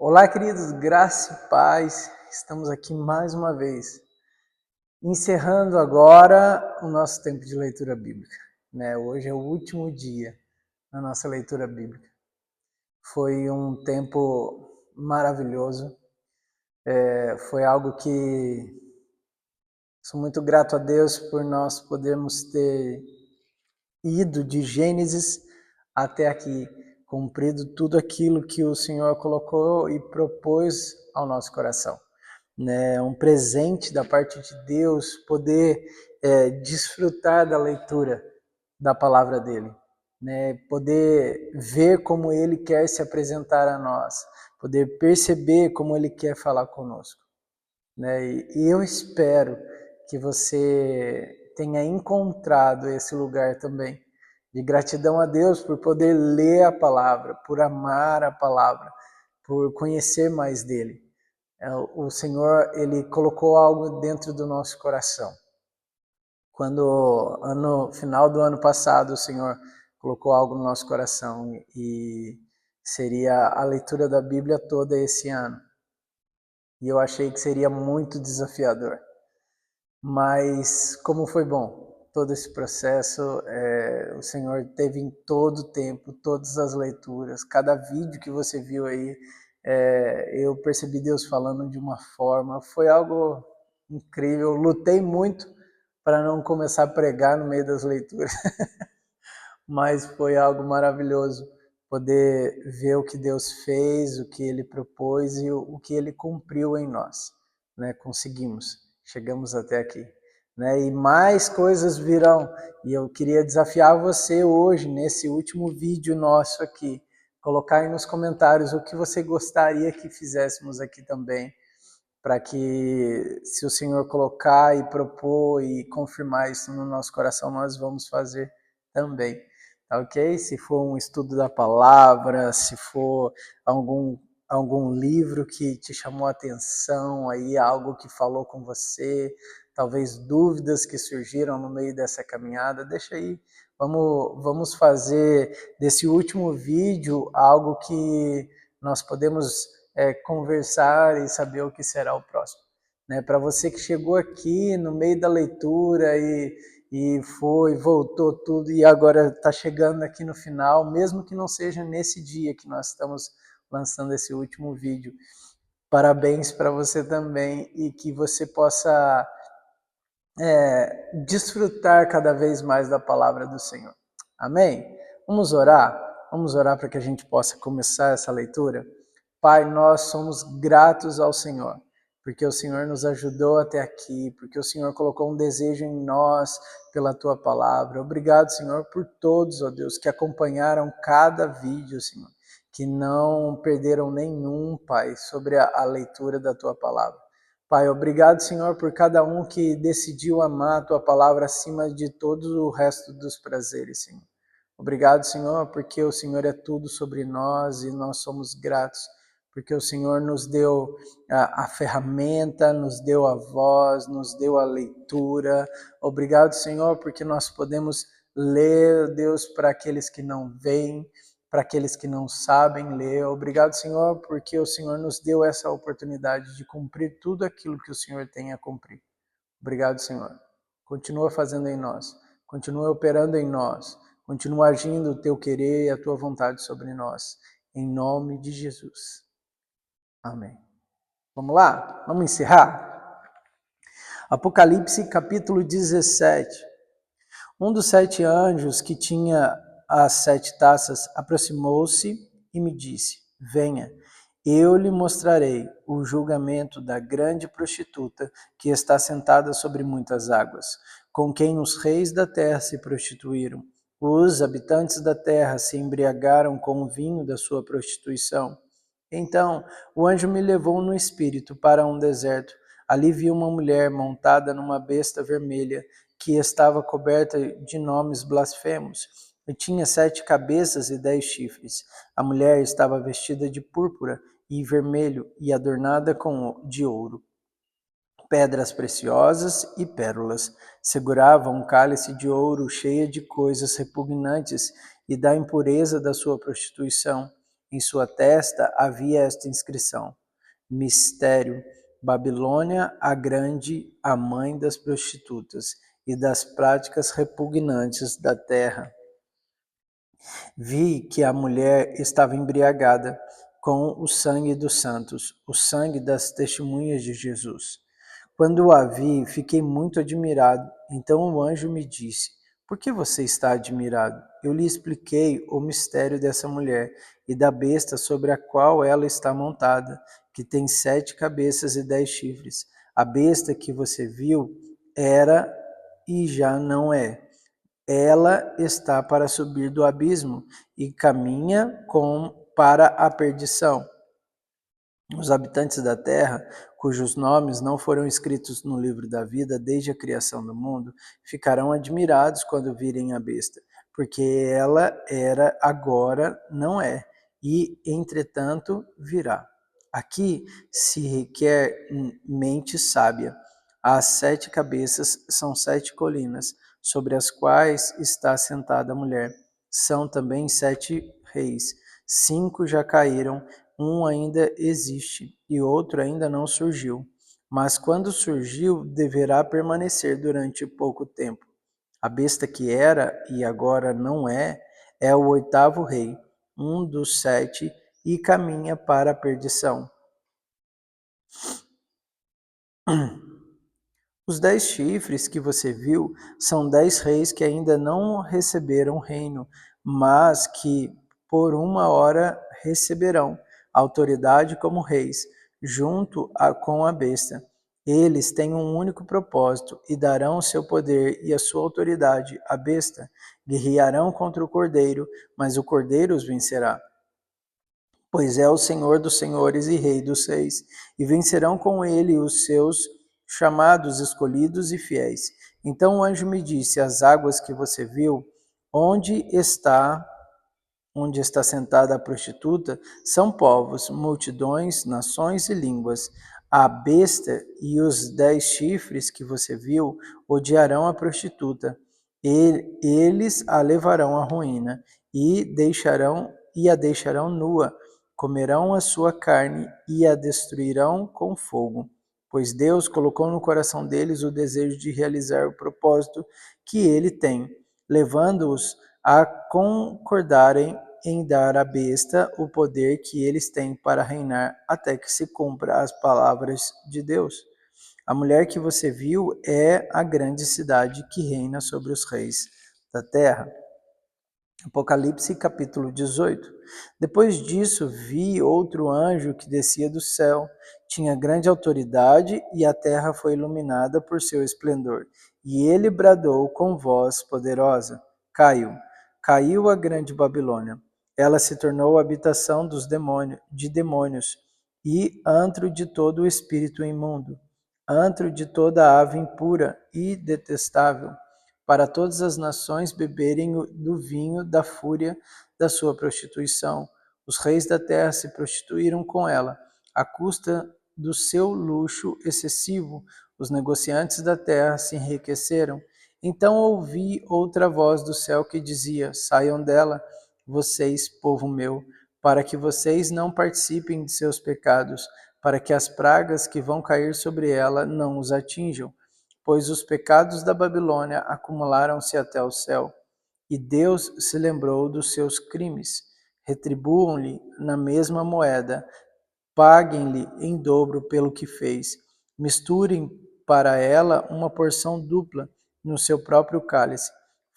Olá, queridos, graça e paz. Estamos aqui mais uma vez, encerrando agora o nosso tempo de leitura bíblica. Hoje é o último dia na nossa leitura bíblica. Foi um tempo maravilhoso. Foi algo que sou muito grato a Deus por nós podermos ter ido de Gênesis até aqui, cumprido tudo aquilo que o Senhor colocou e propôs ao nosso coração. Um presente da parte de Deus poder desfrutar da leitura da palavra dele, poder ver como ele quer se apresentar a nós, poder perceber como ele quer falar conosco. E eu espero que você tenha encontrado esse lugar também, de gratidão a Deus por poder ler a palavra, por amar a palavra, por conhecer mais dele. O Senhor, ele colocou algo dentro do nosso coração. Quando no final do ano passado o Senhor colocou algo no nosso coração e seria a leitura da Bíblia toda esse ano. E eu achei que seria muito desafiador. Mas como foi bom todo esse processo, o Senhor teve em todo o tempo, todas as leituras, cada vídeo que você viu aí, eu percebi Deus falando de uma forma, foi algo incrível. Lutei muito para não começar a pregar no meio das leituras, mas foi algo maravilhoso poder ver o que Deus fez, o que Ele propôs e o que Ele cumpriu em nós. Conseguimos, chegamos até aqui. E mais coisas virão. E eu queria desafiar você hoje, nesse último vídeo nosso aqui, colocar aí nos comentários o que você gostaria que fizéssemos aqui também, para que, se o Senhor colocar e propor e confirmar isso no nosso coração, nós vamos fazer também. Tá ok? Se for um estudo da palavra, se for algum livro que te chamou a atenção, aí algo que falou com você, talvez dúvidas que surgiram no meio dessa caminhada, deixa aí. Vamos fazer desse último vídeo algo que nós podemos conversar e saber o que será o próximo. Para você que chegou aqui no meio da leitura e voltou tudo e agora está chegando aqui no final, mesmo que não seja nesse dia que nós estamos lançando esse último vídeo, parabéns para você também e que você possa desfrutar cada vez mais da palavra do Senhor. Amém? Vamos orar? Vamos orar para que a gente possa começar essa leitura? Pai, nós somos gratos ao Senhor, porque o Senhor nos ajudou até aqui, porque o Senhor colocou um desejo em nós pela Tua palavra. Obrigado, Senhor, por todos, ó Deus, que acompanharam cada vídeo, Senhor, que não perderam nenhum, Pai, sobre a leitura da Tua palavra. Pai, obrigado, Senhor, por cada um que decidiu amar a Tua palavra acima de todo o resto dos prazeres, Senhor. Obrigado, Senhor, porque o Senhor é tudo sobre nós e nós somos gratos, porque o Senhor nos deu a ferramenta, nos deu a voz, nos deu a leitura. Obrigado, Senhor, porque nós podemos ler, Deus, para aqueles que não veem, para aqueles que não sabem ler. Obrigado, Senhor, porque o Senhor nos deu essa oportunidade de cumprir tudo aquilo que o Senhor tem a cumprir. Obrigado, Senhor. Continua fazendo em nós, continua operando em nós, continua agindo o Teu querer e a Tua vontade sobre nós. Em nome de Jesus. Amém. Vamos lá? Vamos encerrar? Apocalipse capítulo 17. Um dos 7 anjos que tinha as 7 taças aproximou-se e me disse: Venha, eu lhe mostrarei o julgamento da grande prostituta que está sentada sobre muitas águas, com quem os reis da terra se prostituíram. Os habitantes da terra se embriagaram com o vinho da sua prostituição. Então o anjo me levou no espírito para um deserto. Ali vi uma mulher montada numa besta vermelha, que estava coberta de nomes blasfemos, e tinha 7 cabeças e 10 chifres. A mulher estava vestida de púrpura e vermelho e adornada de ouro, pedras preciosas e pérolas. Segurava um cálice de ouro cheio de coisas repugnantes e da impureza da sua prostituição. Em sua testa havia esta inscrição: Mistério, Babilônia a Grande, a mãe das prostitutas e das práticas repugnantes da terra. Vi que a mulher estava embriagada com o sangue dos santos, o sangue das testemunhas de Jesus. Quando a vi, fiquei muito admirado. Então o anjo me disse: Por que você está admirado? Eu lhe expliquei o mistério dessa mulher e da besta sobre a qual ela está montada, que tem 7 cabeças e 10 chifres. A besta que você viu era e já não é. Ela está para subir do abismo e caminha para a perdição. Os habitantes da terra, cujos nomes não foram escritos no livro da vida desde a criação do mundo, ficarão admirados quando virem a besta, porque ela era, agora não é, e entretanto virá. Aqui se requer mente sábia. As 7 cabeças são 7 colinas, sobre as quais está sentada a mulher. São também 7 reis. 5 já caíram, um ainda existe e outro ainda não surgiu. Mas quando surgiu, deverá permanecer durante pouco tempo. A besta que era e agora não é o 8º rei, um dos 7, e caminha para a perdição. Os 10 chifres que você viu são 10 reis que ainda não receberam reino, mas que por uma hora receberão autoridade como reis, com a besta. Eles têm um único propósito e darão o seu poder e a sua autoridade à besta. Guerrearão contra o cordeiro, mas o cordeiro os vencerá. Pois é o Senhor dos senhores e Rei dos reis, e vencerão com ele os seus chamados, escolhidos e fiéis. Então o anjo me disse: as águas que você viu, onde está sentada a prostituta, são povos, multidões, nações e línguas. A besta e os 10 chifres que você viu odiarão a prostituta. Eles a levarão à ruína e a deixarão nua. Comerão a sua carne e a destruirão com fogo. Pois Deus colocou no coração deles o desejo de realizar o propósito que ele tem, levando-os a concordarem em dar à besta o poder que eles têm para reinar até que se cumpra as palavras de Deus. A mulher que você viu é a grande cidade que reina sobre os reis da terra. Apocalipse capítulo 18. Depois disso, vi outro anjo que descia do céu. Tinha grande autoridade e a terra foi iluminada por seu esplendor. E ele bradou com voz poderosa: Caiu a grande Babilônia. Ela se tornou habitação de demônios e antro de todo o espírito imundo, antro de toda ave impura e detestável, para todas as nações beberem do vinho da fúria da sua prostituição. Os reis da terra se prostituíram com ela, à custa do seu luxo excessivo. Os negociantes da terra se enriqueceram. Então ouvi outra voz do céu que dizia: Saiam dela, vocês, povo meu, para que vocês não participem de seus pecados, para que as pragas que vão cair sobre ela não os atinjam. Pois os pecados da Babilônia acumularam-se até o céu, e Deus se lembrou dos seus crimes. Retribuam-lhe na mesma moeda, paguem-lhe em dobro pelo que fez. Misturem para ela uma porção dupla no seu próprio cálice.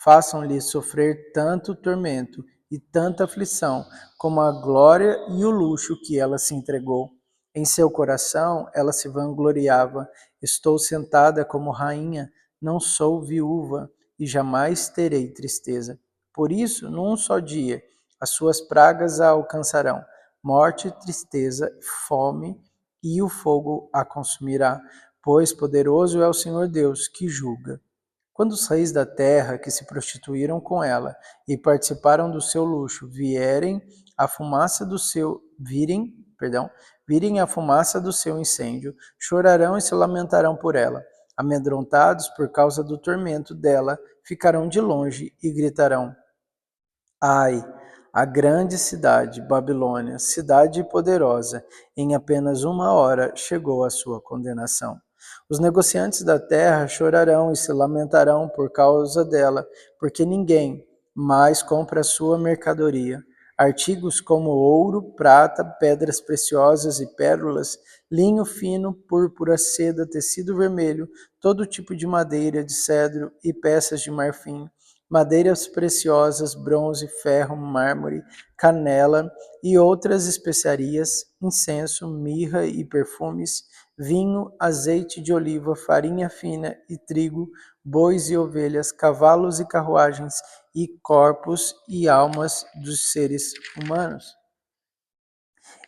Façam-lhe sofrer tanto tormento e tanta aflição, como a glória e o luxo que ela se entregou. Em seu coração ela se vangloriava: estou sentada como rainha, não sou viúva e jamais terei tristeza. Por isso, num só dia, as suas pragas a alcançarão: morte, tristeza, fome, e o fogo a consumirá, pois poderoso é o Senhor Deus que julga. Quando os reis da terra que se prostituíram com ela e participaram do seu luxo virem a fumaça do seu incêndio, chorarão e se lamentarão por ela. Amedrontados por causa do tormento dela, ficarão de longe e gritarão: Ai, A grande cidade, Babilônia, cidade poderosa, em apenas 1 hora chegou à sua condenação. Os negociantes da terra chorarão e se lamentarão por causa dela, porque ninguém mais compra a sua mercadoria. Artigos como ouro, prata, pedras preciosas e pérolas, linho fino, púrpura, seda, tecido vermelho, todo tipo de madeira de cedro e peças de marfim, madeiras preciosas, bronze, ferro, mármore, canela e outras especiarias, incenso, mirra e perfumes, vinho, azeite de oliva, farinha fina e trigo, bois e ovelhas, cavalos e carruagens, e corpos e almas dos seres humanos.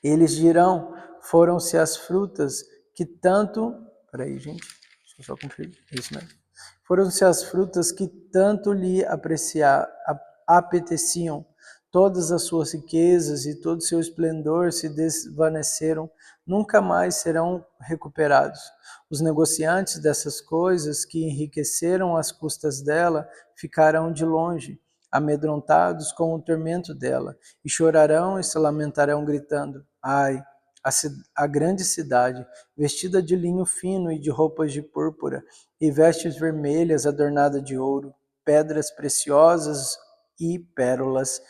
Eles dirão: foram-se as frutas que tanto. Peraí, gente, deixa eu só conferir. Isso mesmo. Foram-se as frutas que tanto lhe apeteciam. Todas as suas riquezas e todo o seu esplendor se desvaneceram, nunca mais serão recuperados. Os negociantes dessas coisas que enriqueceram às custas dela ficarão de longe, amedrontados com o tormento dela, e chorarão e se lamentarão, gritando: ai, a grande cidade, vestida de linho fino e de roupas de púrpura, e vestes vermelhas adornada de ouro, pedras preciosas e pérolas.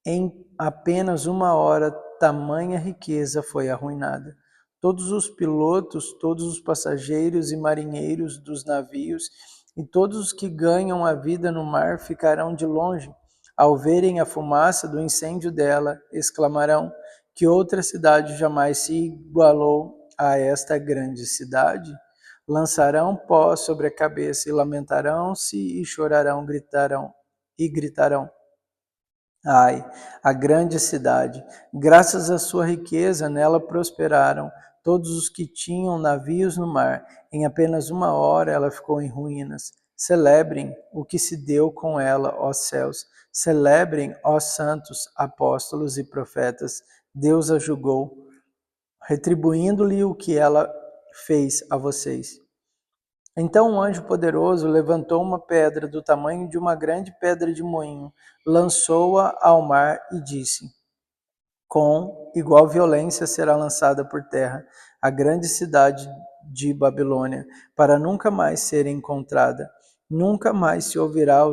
Em apenas 1 hora, tamanha riqueza foi arruinada. Todos os pilotos, todos os passageiros e marinheiros dos navios e todos os que ganham a vida no mar ficarão de longe. Ao verem a fumaça do incêndio dela, exclamarão: que outra cidade jamais se igualou a esta grande cidade? Lançarão pó sobre a cabeça e lamentarão-se e chorarão, gritarão: ai, a grande cidade! Graças à sua riqueza, nela prosperaram todos os que tinham navios no mar. Em apenas 1 hora ela ficou em ruínas. Celebrem o que se deu com ela, ó céus. Celebrem, ó santos, apóstolos e profetas. Deus a julgou, retribuindo-lhe o que ela fez a vocês. Então um anjo poderoso levantou uma pedra do tamanho de uma grande pedra de moinho, lançou-a ao mar e disse: com igual violência será lançada por terra a grande cidade de Babilônia, para nunca mais ser encontrada. Nunca mais se ouvirá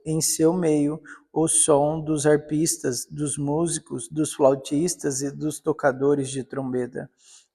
em seu meio o som dos arpistas, dos músicos, dos flautistas e dos tocadores de trombeta.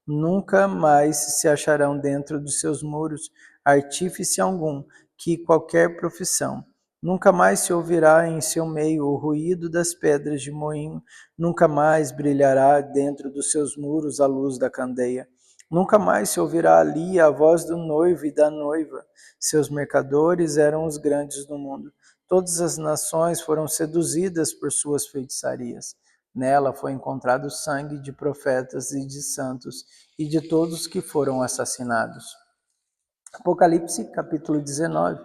Nunca mais se acharão dentro dos seus muros artífice algum que qualquer profissão. Nunca mais se ouvirá em seu meio o ruído das pedras de moinho, nunca mais brilhará dentro dos seus muros a luz da candeia. Nunca mais se ouvirá ali a voz do noivo e da noiva. Seus mercadores eram os grandes do mundo. Todas as nações foram seduzidas por suas feitiçarias. Nela foi encontrado o sangue de profetas e de santos e de todos que foram assassinados. Apocalipse, capítulo 19.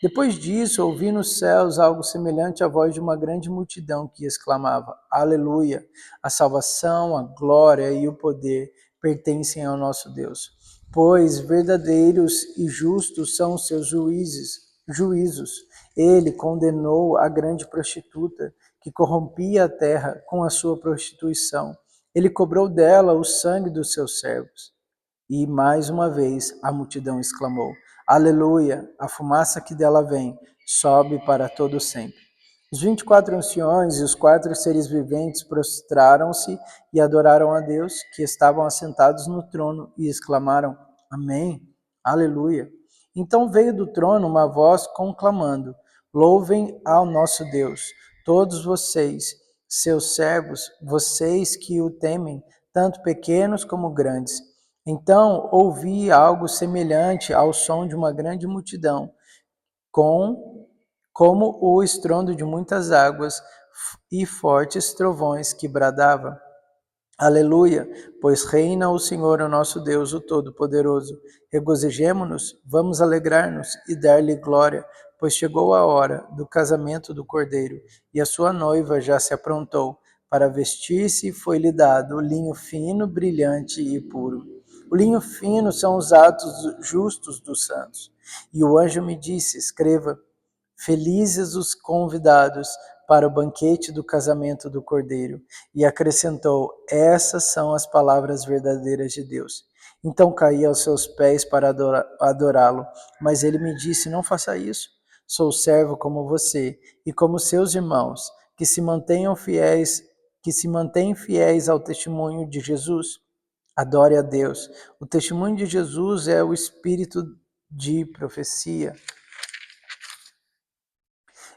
Depois disso, ouvi nos céus algo semelhante à voz de uma grande multidão que exclamava: Aleluia! A salvação, a glória e o poder pertencem ao nosso Deus, pois verdadeiros e justos são os seus juízos. Ele condenou a grande prostituta que corrompia a terra com a sua prostituição. Ele cobrou dela o sangue dos seus servos. E mais uma vez a multidão exclamou: Aleluia! A fumaça que dela vem sobe para todo sempre. Os 24 anciões e os 4 seres viventes prostraram-se e adoraram a Deus, que estavam assentados no trono, e exclamaram: Amém! Aleluia! Então veio do trono uma voz conclamando: Louvem ao nosso Deus, todos vocês, seus servos, vocês que o temem, tanto pequenos como grandes. Então ouvi algo semelhante ao som de uma grande multidão, como o estrondo de muitas águas e fortes trovões que bradava: Aleluia, pois reina o Senhor, o nosso Deus, o Todo-Poderoso. Regozijemo-nos, vamos alegrar-nos e dar-lhe glória, pois chegou a hora do casamento do Cordeiro, e a sua noiva já se aprontou. Para vestir-se foi-lhe dado linho fino, brilhante e puro. O linho fino são os atos justos dos santos. E o anjo me disse: escreva: felizes os convidados para o banquete do casamento do Cordeiro. E acrescentou: essas são as palavras verdadeiras de Deus. Então caí aos seus pés para adorá-lo, mas ele me disse: não faça isso. Sou servo como você e como seus irmãos, que se mantêm fiéis ao testemunho de Jesus. Adore a Deus. O testemunho de Jesus é o espírito de profecia.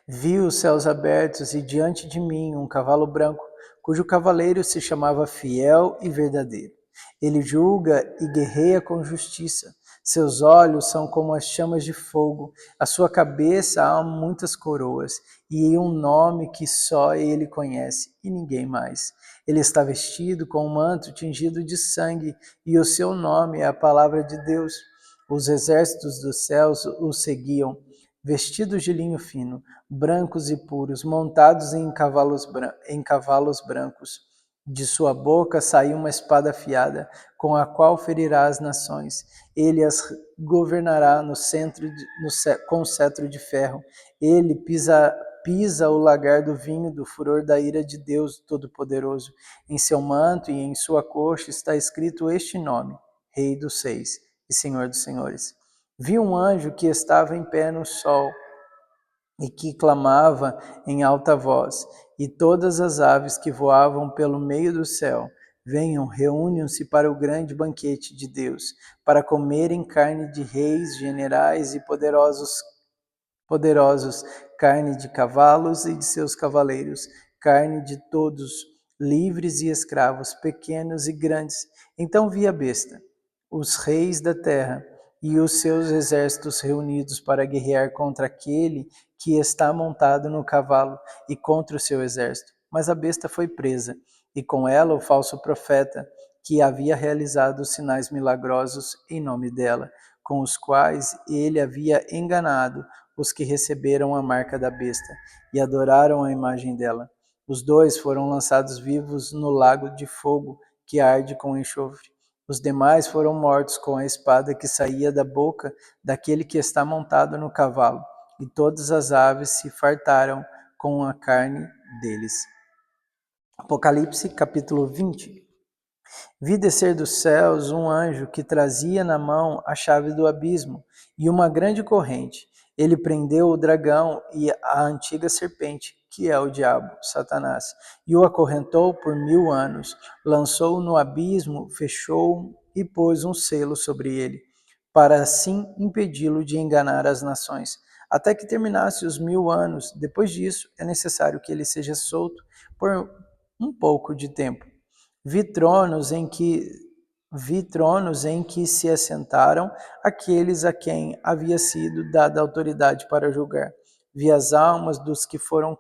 Vi os céus abertos e diante de mim um cavalo branco, cujo cavaleiro se chamava Fiel e Verdadeiro. Ele julga e guerreia com justiça. Seus olhos são como as chamas de fogo. A sua cabeça há muitas coroas e um nome que só ele conhece e ninguém mais. Ele está vestido com um manto tingido de sangue e o seu nome é a palavra de Deus. Os exércitos dos céus o seguiam, vestidos de linho fino, brancos e puros, montados em cavalos brancos. De sua boca saiu uma espada afiada, com a qual ferirá as nações. Ele as governará com cetro de ferro. Ele pisa o lagar do vinho do furor da ira de Deus Todo-Poderoso. Em seu manto e em sua coxa está escrito este nome: Rei dos Seis e Senhor dos Senhores. Vi um anjo que estava em pé no sol e que clamava em alta voz, e todas as aves que voavam pelo meio do céu: venham, reúnam-se para o grande banquete de Deus, para comerem carne de reis, generais e poderosos, carne de cavalos e de seus cavaleiros, carne de todos, livres e escravos, pequenos e grandes. Então vi a besta, os reis da terra e os seus exércitos reunidos para guerrear contra aquele que está montado no cavalo e contra o seu exército. Mas a besta foi presa, e com ela o falso profeta, que havia realizado os sinais milagrosos em nome dela, com os quais ele havia enganado os que receberam a marca da besta e adoraram a imagem dela. Os dois foram lançados vivos no lago de fogo que arde com enxofre. Os demais foram mortos com a espada que saía da boca daquele que está montado no cavalo, e todas as aves se fartaram com a carne deles. Apocalipse capítulo 20. Vi descer dos céus um anjo que trazia na mão a chave do abismo e uma grande corrente. Ele prendeu o dragão e a antiga serpente, que é o diabo, Satanás, e o acorrentou por 1000 anos. Lançou-o no abismo, fechou-o e pôs um selo sobre ele, para assim impedi-lo de enganar as nações, até que terminasse os 1000 anos. Depois disso, é necessário que ele seja solto por um pouco de tempo. Vi tronos em que se assentaram aqueles a quem havia sido dada autoridade para julgar. Vi as almas dos que foram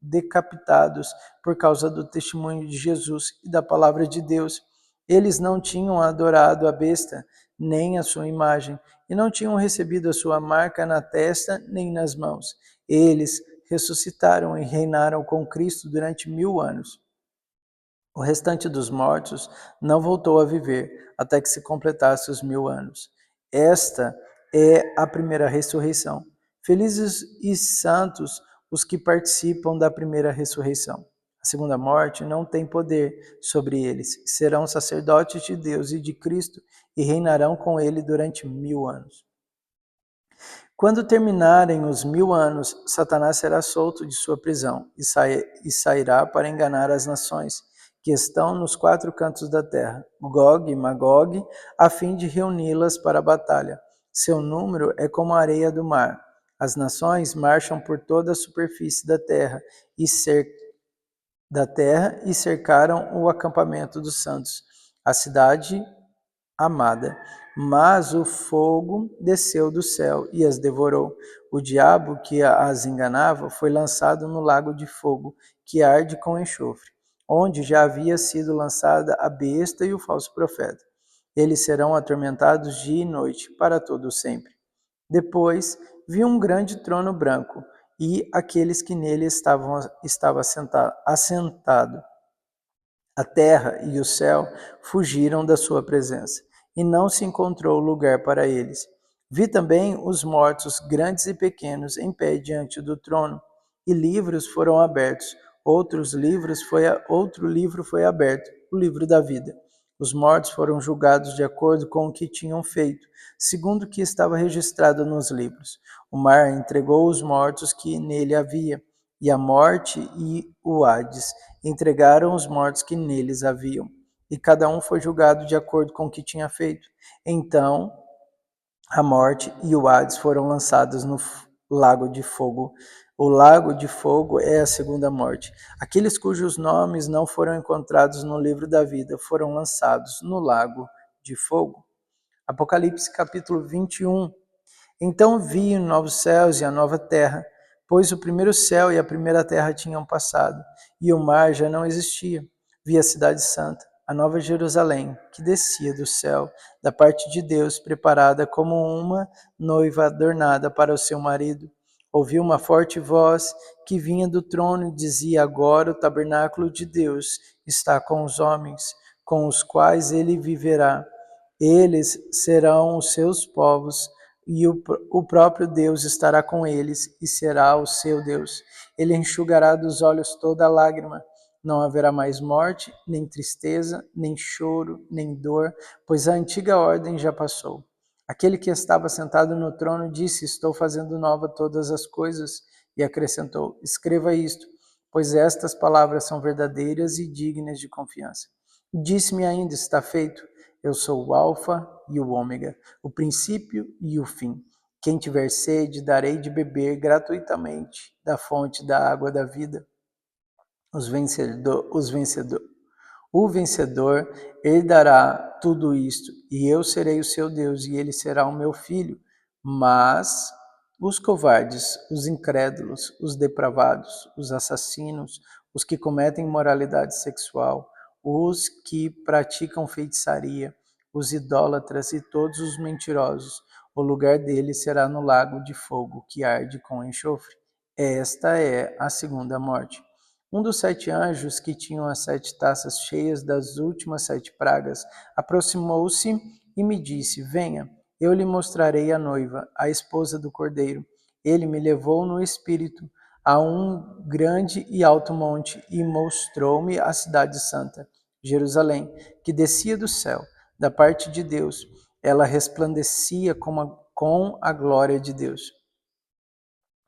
decapitados por causa do testemunho de Jesus e da palavra de Deus. Eles não tinham adorado a besta, nem a sua imagem, e não tinham recebido a sua marca na testa nem nas mãos. Eles ressuscitaram e reinaram com Cristo durante 1000 anos. O restante dos mortos não voltou a viver até que se completasse os 1000 anos. Esta é a primeira ressurreição. Felizes e santos os que participam da primeira ressurreição. A segunda morte não tem poder sobre eles. Serão sacerdotes de Deus e de Cristo e reinarão com ele durante 1000 anos. Quando terminarem os 1000 anos, Satanás será solto de sua prisão e sairá para enganar as nações que estão nos 4 cantos da terra, Gog e Magog, a fim de reuni-las para a batalha. Seu número é como a areia do mar. As nações marcham por toda a superfície da terra e cercaram o acampamento dos santos, a cidade amada. Mas o fogo desceu do céu e as devorou. O diabo que as enganava foi lançado no lago de fogo, que arde com enxofre, onde já havia sido lançada a besta e o falso profeta. Eles serão atormentados dia e noite, para todo sempre. Depois vi um grande trono branco, e aqueles que nele estavam assentados. A terra e o céu fugiram da sua presença, e não se encontrou lugar para eles. Vi também os mortos, grandes e pequenos, em pé diante do trono, e livros foram abertos. Outro livro foi aberto, o livro da vida. Os mortos foram julgados de acordo com o que tinham feito, segundo o que estava registrado nos livros. O mar entregou os mortos que nele havia, e a morte e o Hades entregaram os mortos que neles haviam. E cada um foi julgado de acordo com o que tinha feito. Então a morte e o Hades foram lançados no lago de fogo. O lago de fogo é a segunda morte. Aqueles cujos nomes não foram encontrados no livro da vida foram lançados no lago de fogo. Apocalipse capítulo 21. Então vi os novos céus e a nova terra, pois o primeiro céu e a primeira terra tinham passado, e o mar já não existia. Vi a cidade santa, a nova Jerusalém, que descia do céu, da parte de Deus, preparada como uma noiva adornada para o seu marido. Ouvi uma forte voz que vinha do trono e dizia: agora o tabernáculo de Deus está com os homens, com os quais ele viverá. Eles serão os seus povos, e o próprio Deus estará com eles e será o seu Deus. Ele enxugará dos olhos toda lágrima. Não haverá mais morte, nem tristeza, nem choro, nem dor, pois a antiga ordem já passou. Aquele que estava sentado no trono disse: estou fazendo nova todas as coisas, e acrescentou: escreva isto, pois estas palavras são verdadeiras e dignas de confiança. Disse-me ainda: está feito. Eu sou o Alfa e o Ômega, o princípio e o fim. Quem tiver sede, darei de beber gratuitamente da fonte da água da vida. O vencedor herdará tudo isto, e eu serei o seu Deus, e ele será o meu filho. Mas os covardes, os incrédulos, os depravados, os assassinos, os que cometem imoralidade sexual, os que praticam feitiçaria, os idólatras e todos os mentirosos, o lugar deles será no lago de fogo que arde com enxofre. Esta é a segunda morte. Um dos 7 anjos que tinham as 7 taças cheias das últimas 7 pragas aproximou-se e me disse: venha, eu lhe mostrarei a noiva, a esposa do Cordeiro. Ele me levou no espírito a um grande e alto monte e mostrou-me a cidade santa, Jerusalém, que descia do céu, da parte de Deus. Ela resplandecia com a glória de Deus.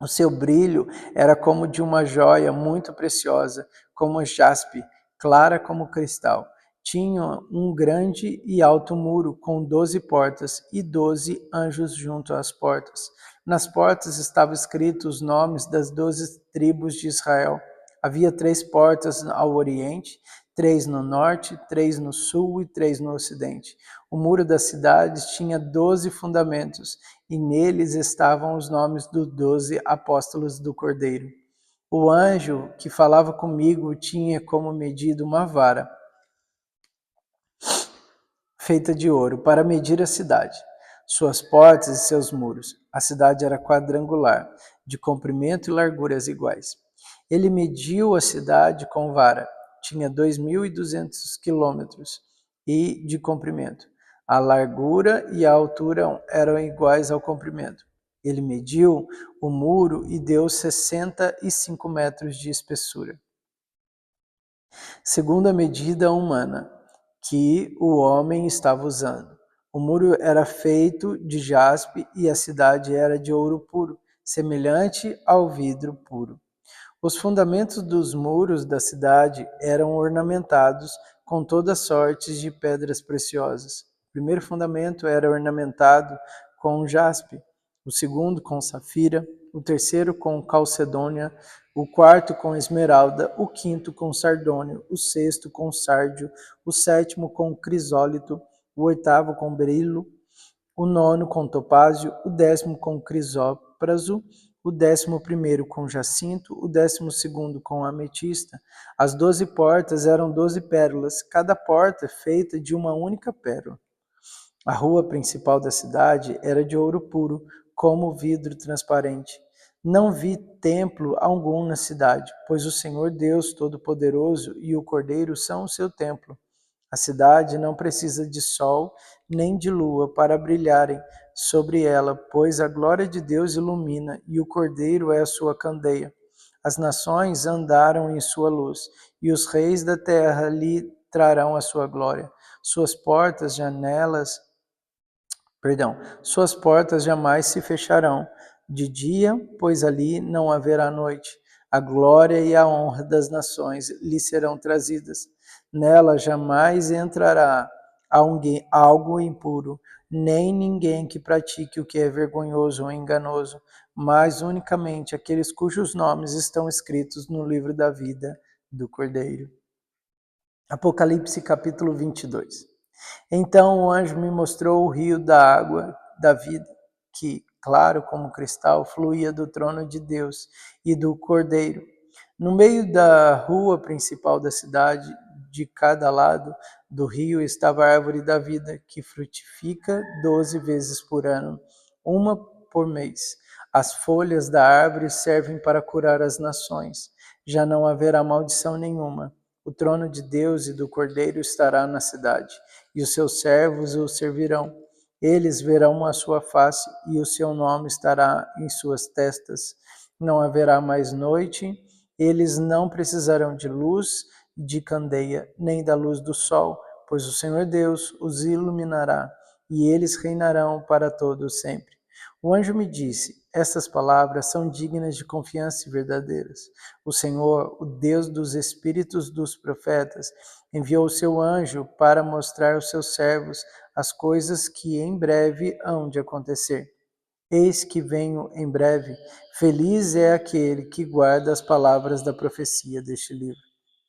O seu brilho era como de uma joia muito preciosa, como jaspe, clara como cristal. Tinha um grande e alto muro com 12 portas e 12 anjos junto às portas. Nas portas estavam escritos os nomes das 12 tribos de Israel. Havia 3 portas ao oriente, 3 no norte, 3 no sul e 3 no ocidente. O muro das cidades tinha 12 fundamentos, e neles estavam os nomes dos 12 apóstolos do Cordeiro. O anjo que falava comigo tinha como medida uma vara feita de ouro para medir a cidade, suas portas e seus muros. A cidade era quadrangular, de comprimento e larguras iguais. Ele mediu a cidade com vara. Tinha 2.200 quilômetros de comprimento. A largura e a altura eram iguais ao comprimento. Ele mediu o muro e deu 65 metros de espessura, segundo a medida humana que o homem estava usando. O muro era feito de jaspe e a cidade era de ouro puro, semelhante ao vidro puro. Os fundamentos dos muros da cidade eram ornamentados com todas sortes de pedras preciosas. O primeiro fundamento era ornamentado com jaspe, o segundo com safira, o terceiro com calcedônia, o quarto com esmeralda, o quinto com sardônio, o sexto com sárdio, o sétimo com crisólito, o oitavo com berilo, o nono com topázio, o 10º com crisópraso, o 11º com jacinto, o 12º com ametista. As 12 portas eram 12 pérolas, cada porta feita de uma única pérola. A rua principal da cidade era de ouro puro, como vidro transparente. Não vi templo algum na cidade, pois o Senhor Deus Todo-Poderoso e o Cordeiro são o seu templo. A cidade não precisa de sol nem de lua para brilharem sobre ela, pois a glória de Deus ilumina e o Cordeiro é a sua candeia. As nações andaram em sua luz, e os reis da terra lhe trarão a sua glória. Suas portas, suas portas jamais se fecharão de dia, pois ali não haverá noite. A glória e a honra das nações lhe serão trazidas. Nela jamais entrará algo impuro, nem ninguém que pratique o que é vergonhoso ou enganoso, mas unicamente aqueles cujos nomes estão escritos no livro da vida do Cordeiro. Apocalipse capítulo 22. Então o anjo me mostrou o rio da água da vida, que, claro como cristal, fluía do trono de Deus e do Cordeiro. No meio da rua principal da cidade, de cada lado do rio, estava a árvore da vida, que frutifica 12 vezes por ano, uma por mês. As folhas da árvore servem para curar as nações. Já não haverá maldição nenhuma. O trono de Deus e do Cordeiro estará na cidade, e os seus servos o servirão. Eles verão a sua face, e o seu nome estará em suas testas. Não haverá mais noite, eles não precisarão de luz, de candeia, nem da luz do sol, pois o Senhor Deus os iluminará, e eles reinarão para todo sempre. O anjo me disse: essas palavras são dignas de confiança e verdadeiras. O Senhor, o Deus dos espíritos dos profetas, enviou o seu anjo para mostrar aos seus servos as coisas que em breve hão de acontecer. Eis que venho em breve. Feliz é aquele que guarda as palavras da profecia deste livro.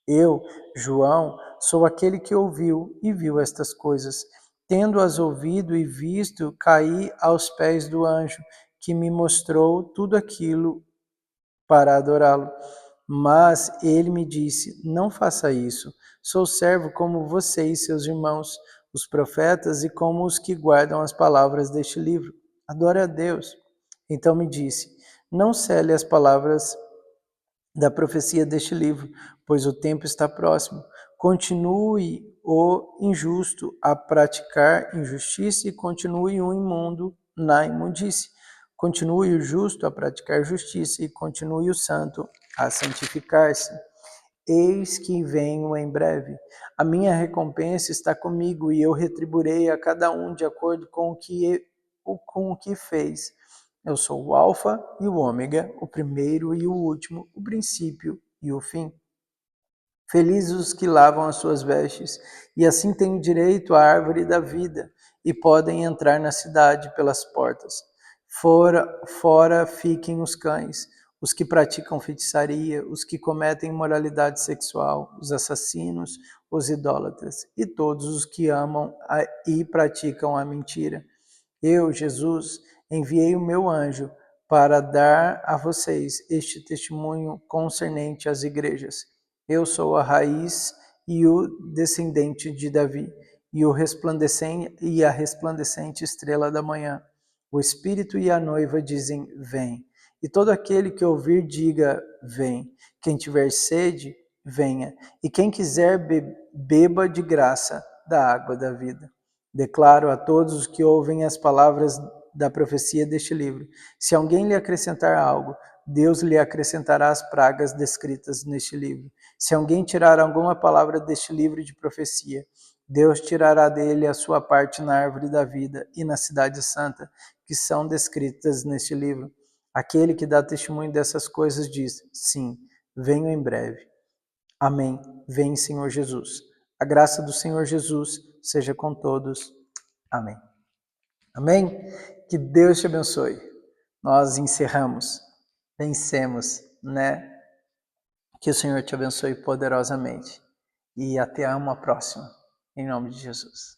Eu, João, sou aquele que ouviu e viu estas coisas. Tendo-as ouvido e visto, caí aos pés do anjo, que me mostrou tudo aquilo para adorá-lo. Mas ele me disse: não faça isso. Sou servo como você e seus irmãos, os profetas, e como os que guardam as palavras deste livro. Adore a Deus. Então me disse: não cele as palavras da profecia deste livro, pois o tempo está próximo. Continue o injusto a praticar injustiça e continue o imundo na imundície. Continue o justo a praticar justiça e continue o santo a santificar-se. Eis que venho em breve. A minha recompensa está comigo e eu retribuirei a cada um de acordo com o que fez. Eu sou o Alfa e o Ômega, o primeiro e o último, o princípio e o fim. Felizes os que lavam as suas vestes, e assim têm direito à árvore da vida, e podem entrar na cidade pelas portas. Fora fiquem os cães, os que praticam feitiçaria, os que cometem imoralidade sexual, os assassinos, os idólatras, e todos os que amam e praticam a mentira. Eu, Jesus, enviei o meu anjo para dar a vocês este testemunho concernente às igrejas. Eu sou a raiz e o descendente de Davi, e a resplandecente estrela da manhã. O Espírito e a noiva dizem: vem. E todo aquele que ouvir, diga: vem. Quem tiver sede, venha. E quem quiser, beba de graça da água da vida. Declaro a todos os que ouvem as palavras da profecia deste livro: se alguém lhe acrescentar algo, Deus lhe acrescentará as pragas descritas neste livro. Se alguém tirar alguma palavra deste livro de profecia, Deus tirará dele a sua parte na árvore da vida e na cidade santa, que são descritas neste livro. Aquele que dá testemunho dessas coisas diz: sim, venho em breve. Amém. Vem, Senhor Jesus. A graça do Senhor Jesus seja com todos. Amém. Amém? Que Deus te abençoe. Nós encerramos, vencemos, né? Que o Senhor te abençoe poderosamente. E até uma próxima. Em nome de Jesus.